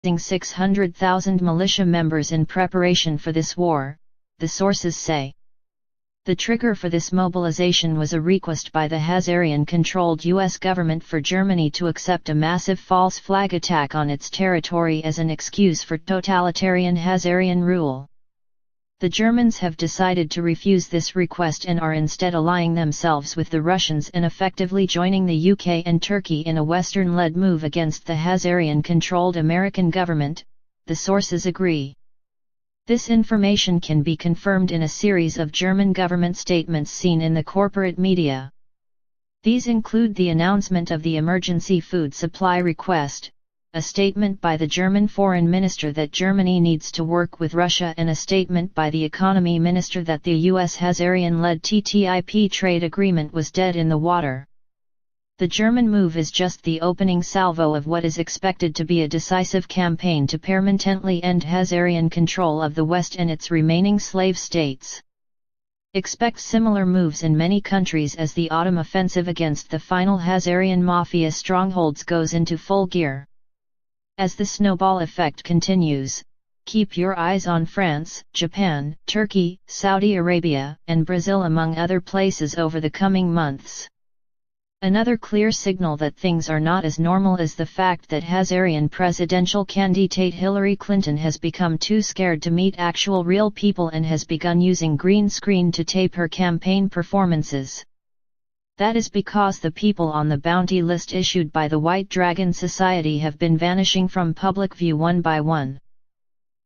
600,000 militia members in preparation for this war, the sources say. The trigger for this mobilization was a request by the Hazarian-controlled U.S. government for Germany to accept a massive false flag attack on its territory as an excuse for totalitarian Hazarian rule. The Germans have decided to refuse this request and are instead allying themselves with the Russians and effectively joining the UK and Turkey in a Western-led move against the Hazarian-controlled American government, the sources agree. This information can be confirmed in a series of German government statements seen in the corporate media. These include the announcement of the emergency food supply request, a statement by the German foreign minister that Germany needs to work with Russia, and a statement by the economy minister that the US Hazarian-led TTIP trade agreement was dead in the water. The German move is just the opening salvo of what is expected to be a decisive campaign to permanently end Hazarian control of the West and its remaining slave states. Expect similar moves in many countries as the autumn offensive against the final Hazarian mafia strongholds goes into full gear. As the snowball effect continues, keep your eyes on France, Japan, Turkey, Saudi Arabia, and Brazil among other places over the coming months. Another clear signal that things are not as normal is the fact that Hazarian presidential candidate Hillary Clinton has become too scared to meet actual real people and has begun using green screen to tape her campaign performances. That is because the people on the bounty list issued by the White Dragon Society have been vanishing from public view one by one.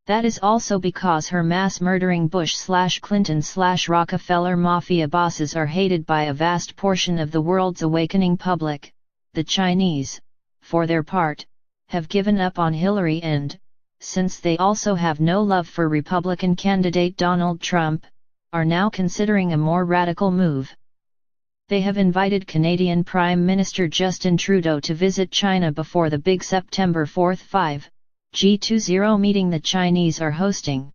That is also because her mass-murdering Bush/Clinton/Rockefeller mafia bosses are hated by a vast portion of the world's awakening public. The Chinese, for their part, have given up on Hillary and, since they also have no love for Republican candidate Donald Trump, are now considering a more radical move. They have invited Canadian Prime Minister Justin Trudeau to visit China before the big September 4th 5G20 meeting the Chinese are hosting.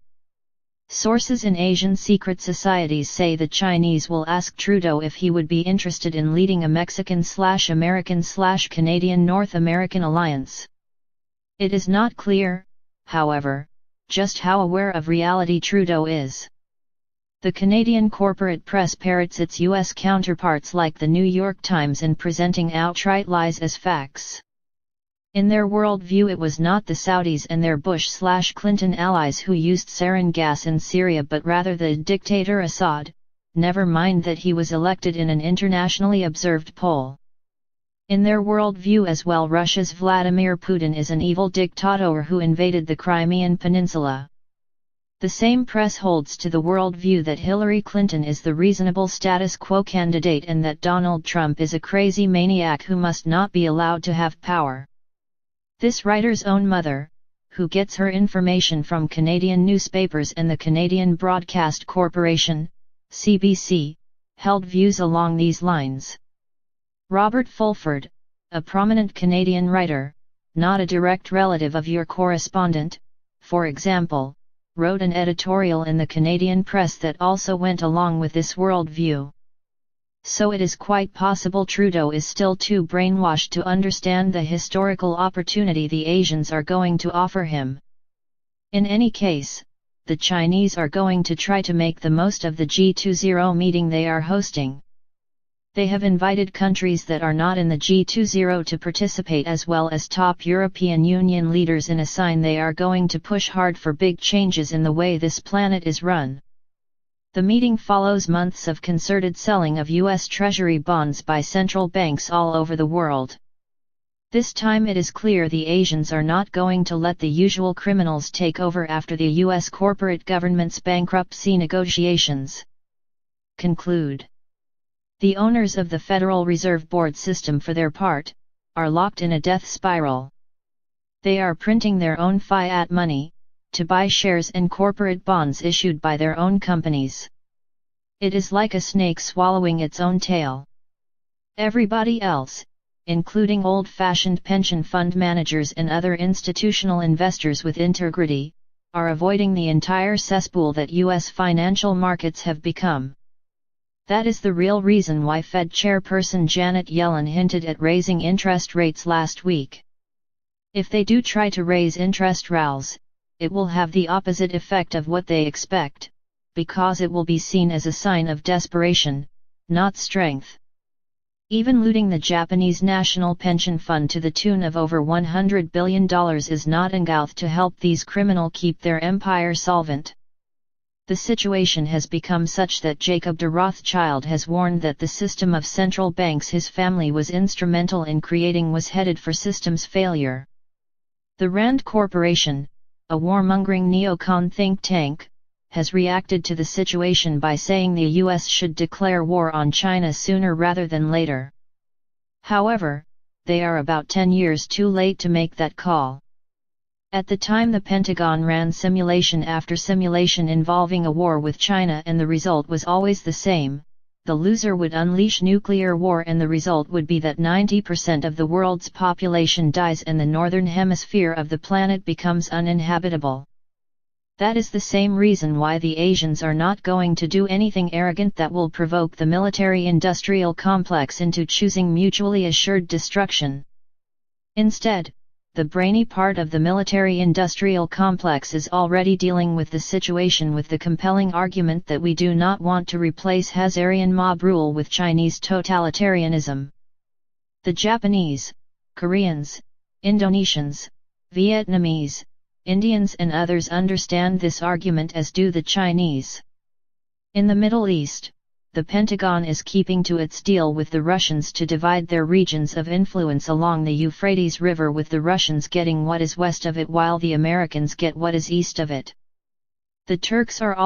Sources in Asian secret societies say the Chinese will ask Trudeau if he would be interested in leading a Mexican/American/Canadian-North American alliance. It is not clear, however, just how aware of reality Trudeau is. The Canadian corporate press parrots its U.S. counterparts like the New York Times in presenting outright lies as facts. In their worldview, it was not the Saudis and their Bush/Clinton allies who used sarin gas in Syria but rather the dictator Assad, never mind that he was elected in an internationally observed poll. In their worldview as well, Russia's Vladimir Putin is an evil dictator who invaded the Crimean Peninsula. The same press holds to the worldview that Hillary Clinton is the reasonable status quo candidate and that Donald Trump is a crazy maniac who must not be allowed to have power. This writer's own mother, who gets her information from Canadian newspapers and the Canadian Broadcast Corporation, CBC, held views along these lines. Robert Fulford, a prominent Canadian writer, not a direct relative of your correspondent, for example, wrote an editorial in the Canadian press that also went along with this worldview. So it is quite possible Trudeau is still too brainwashed to understand the historical opportunity the Asians are going to offer him. In any case, the Chinese are going to try to make the most of the G20 meeting they are hosting. They have invited countries that are not in the G20 to participate, as well as top European Union leaders, in a sign they are going to push hard for big changes in the way this planet is run. The meeting follows months of concerted selling of U.S. Treasury bonds by central banks all over the world. This time it is clear the Asians are not going to let the usual criminals take over after the U.S. corporate government's bankruptcy negotiations conclude. The owners of the Federal Reserve Board system, for their part, are locked in a death spiral. They are printing their own fiat money, to buy shares and corporate bonds issued by their own companies. It is like a snake swallowing its own tail. Everybody else, including old-fashioned pension fund managers and other institutional investors with integrity, are avoiding the entire cesspool that U.S. financial markets have become. That is the real reason why Fed Chairperson Janet Yellen hinted at raising interest rates last week. If they do try to raise interest rates, it will have the opposite effect of what they expect, because it will be seen as a sign of desperation, not strength. Even looting the Japanese National Pension Fund to the tune of over $100 billion is not enough to help these criminals keep their empire solvent. The situation has become such that Jacob de Rothschild has warned that the system of central banks his family was instrumental in creating was headed for systems failure. The Rand Corporation, a warmongering neocon think tank, has reacted to the situation by saying the US should declare war on China sooner rather than later. However, they are about 10 years too late to make that call. At the time the Pentagon ran simulation after simulation involving a war with China, and the result was always the same: the loser would unleash nuclear war, and the result would be that 90% of the world's population dies and the northern hemisphere of the planet becomes uninhabitable. That is the same reason why the Asians are not going to do anything arrogant that will provoke the military-industrial complex into choosing mutually assured destruction. Instead, the brainy part of the military-industrial complex is already dealing with the situation with the compelling argument that we do not want to replace Hazarian mob rule with Chinese totalitarianism. The Japanese, Koreans, Indonesians, Vietnamese, Indians and others understand this argument, as do the Chinese. In the Middle East, the Pentagon is keeping to its deal with the Russians to divide their regions of influence along the Euphrates River, with the Russians getting what is west of it while the Americans get what is east of it. The Turks are